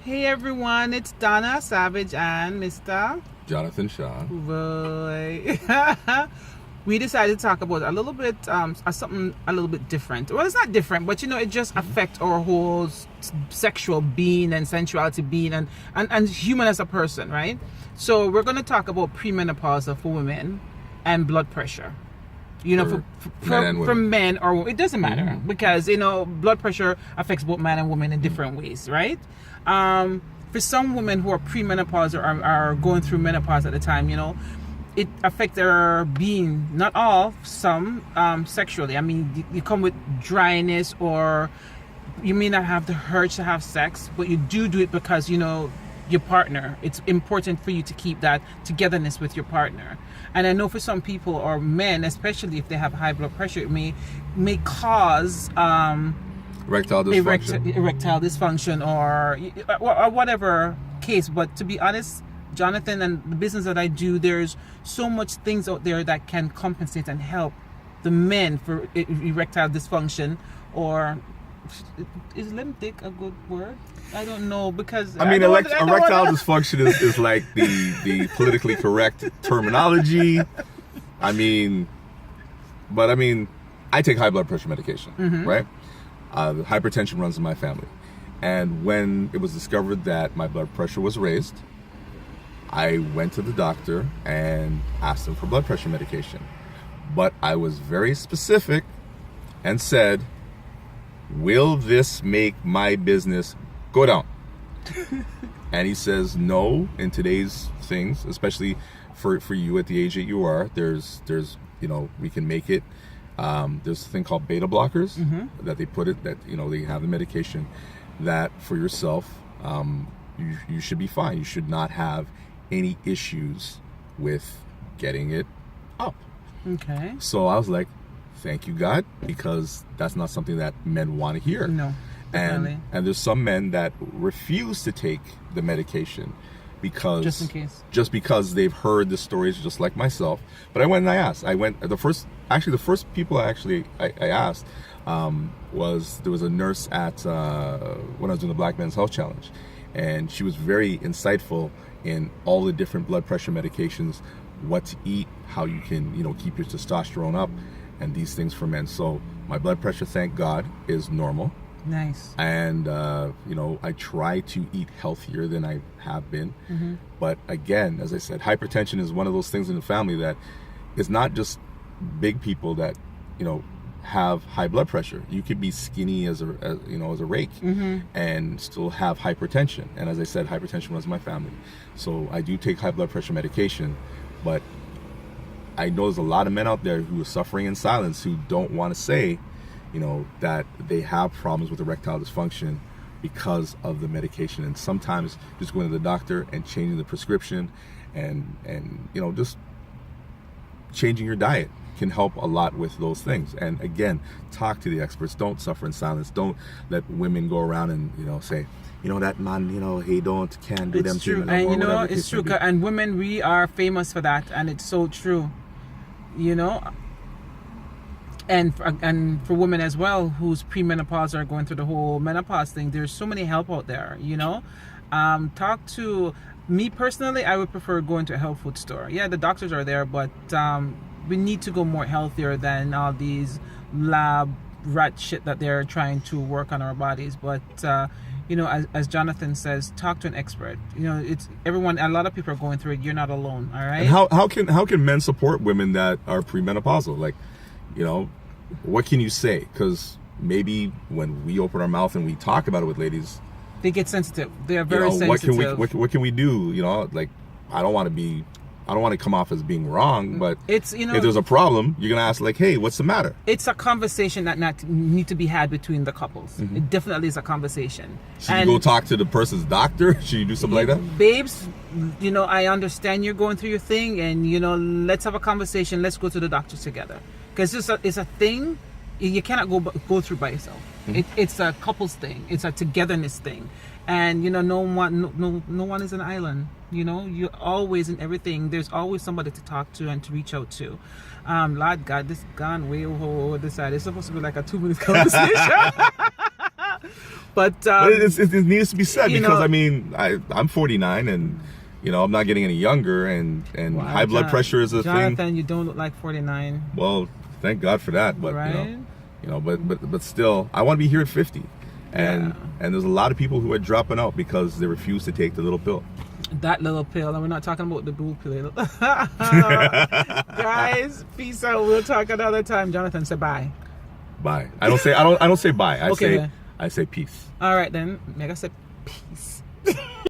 Hey everyone, it's Donna Savage and Mr. Jonathan Shaw. Boy. We decided to talk about a little bit, something a little bit different. Well, it's not different, but it just affects our whole sexual being and sensuality being and human as a person, right? So we're going to talk about premenopause for women and blood pressure. For men or women, it doesn't matter because blood pressure affects both men and women in different ways, right? For some women who are premenopause or are going through menopause at the time, it affects their being. Not all, some sexually. I mean, you come with dryness, or you may not have the urge to have sex, but you do it because your partner. It's important for you to keep that togetherness with your partner. And I know for some people, or men, especially if they have high blood pressure, it may cause erectile dysfunction or whatever case. But to be honest, Jonathan, and the business that I do, there's so much things out there that can compensate and help the men for erectile dysfunction. Or is limbic a good word? I don't know, because erectile dysfunction is like the politically correct terminology. I take high blood pressure medication, right? Hypertension runs in my family, and when it was discovered that my blood pressure was raised, I went to the doctor and asked him for blood pressure medication. But I was very specific and said, will this make my business go down? And he says, no, in today's things, especially for you at the age that you are, there's we can make it. There's a thing called beta blockers that they put it, that they have the medication that for yourself, you should be fine. You should not have any issues with getting it up. Okay. So I was like, thank you, God, because that's not something that men want to hear. No. And there's some men that refuse to take the medication because just because they've heard the stories, just like myself. But I went and I asked. The first people I asked was, there was a nurse at when I was doing the Black Men's Health Challenge, and she was very insightful in all the different blood pressure medications, what to eat, how you can keep your testosterone up, and these things for men. So my blood pressure, thank God, is normal. Nice. And I try to eat healthier than I have been. But again, as I said, hypertension is one of those things in the family that is not just big people that have high blood pressure. You could be skinny as a rake and still have hypertension. And as I said, hypertension runs in my family, so I do take high blood pressure medication. But I know there's a lot of men out there who are suffering in silence, who don't want to say that they have problems with erectile dysfunction because of the medication. And sometimes just going to the doctor and changing the prescription and just changing your diet can help a lot with those things. And again, talk to the experts. Don't suffer in silence. Don't let women go around and say, that man, he can't do them. It's true. And it's true. And women, we are famous for that, and it's so true. And for women as well who's premenopause or going through the whole menopause thing, there's so many help out there. Talk to me personally. I would prefer going to a health food store. Yeah, the doctors are there, but we need to go more healthier than all these lab rat shit that they're trying to work on our bodies. But as Jonathan says, talk to an expert. It's everyone. A lot of people are going through it. You're not alone. All right. And how can men support women that are premenopausal? Like, what can you say? Because maybe when we open our mouth and we talk about it with ladies, they get sensitive. They are very sensitive. What can we do? Like, I don't want to come off as being wrong, but it's if there's a problem, you're gonna ask, like, hey, what's the matter? It's a conversation that need to be had between the couples. It definitely is a conversation. Should you go talk to the person's doctor? Should you do something like that? Babes, I understand you're going through your thing, and let's have a conversation. Let's go to the doctor together, because it's a thing you cannot go through by yourself. It's a couples thing. It's a togetherness thing. And no one is an island. You're always in everything. There's always somebody to talk to and to reach out to. Lord God, this gone way over the side. It's supposed to be like a 2-minute conversation. But it needs to be said you because know- I mean I'm 49 and you know I'm not getting any younger and Wow, high blood pressure is a Jonathan, thing. you don't look like 49. Well, thank God for that, but Right? but still, I want to be here at 50, and there's a lot of people who are dropping out because they refuse to take the little pill. That little pill, and we're not talking about the blue pill. Guys, peace out. We'll talk another time. Jonathan, say bye. Bye. I don't say bye. Okay, then. I say peace. All right then. Mega say peace.